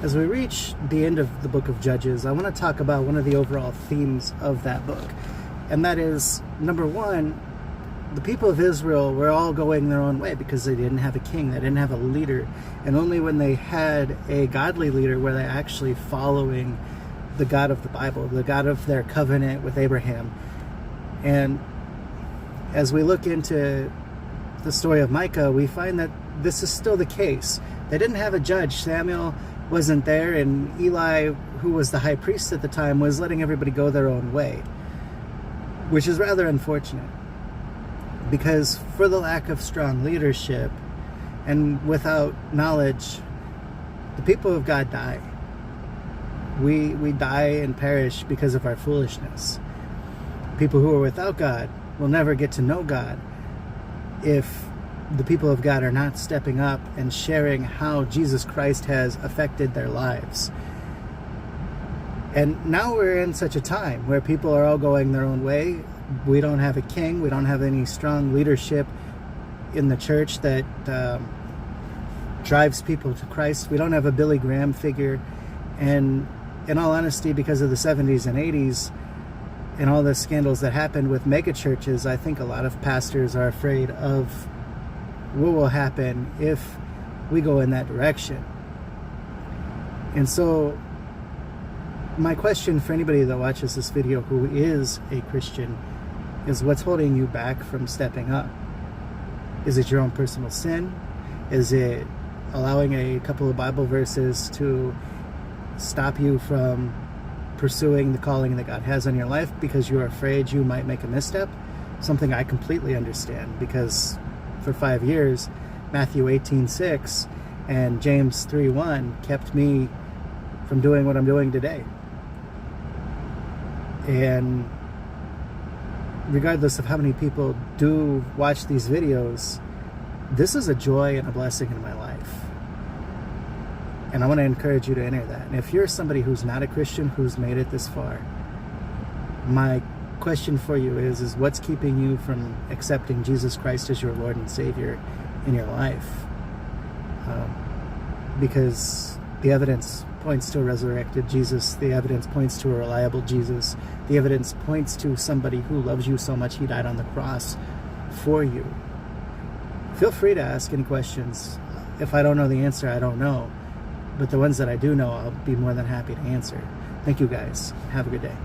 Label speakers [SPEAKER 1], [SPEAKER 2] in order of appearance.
[SPEAKER 1] As we reach the end of the book of Judges, I want to talk about one of the overall themes of that book. And that is, number one, the people of Israel were all going their own way because they didn't have a king, they didn't have a leader. And only when they had a godly leader were they actually following the God of the Bible, the God of their covenant with Abraham. And as we look into the story of Micah, we find that this is still the case. They didn't have a judge. Samuel wasn't there, and Eli, who was the high priest at the time, was letting everybody go their own way, which is rather unfortunate, because for the lack of strong leadership and without knowledge, the people of God die. We die and perish because of our foolishness. People who are without God will never get to know God if the people of God are not stepping up and sharing how Jesus Christ has affected their lives. And now we're in such a time where people are all going their own way. We don't have a king. We don't have any strong leadership in the church that drives people to Christ. We don't have a Billy Graham figure. And in all honesty, because of the 70s and 80s and all the scandals that happened with mega churches, I think a lot of pastors are afraid of what will happen if we go in that direction. And so my question for anybody that watches this video who is a Christian is, what's holding you back from stepping up? Is it your own personal sin? Is it allowing a couple of Bible verses to stop you from pursuing the calling that God has on your life because you're afraid you might make a misstep? Something I completely understand, because for 5 years, Matthew 18:6 and James 3:1 kept me from doing what I'm doing today. And regardless of how many people do watch these videos, this is a joy and a blessing in my life. And I want to encourage you to enter that. And if you're somebody who's not a Christian, who's made it this far, my question for you is what's keeping you from accepting Jesus Christ as your Lord and Savior in your life? Because the evidence points to a resurrected Jesus. The evidence points to a reliable Jesus. The evidence points to somebody who loves you so much he died on the cross for you. Feel free to ask any questions. If I don't know the answer, I don't know. But the ones that I do know, I'll be more than happy to answer. Thank you guys. Have a good day.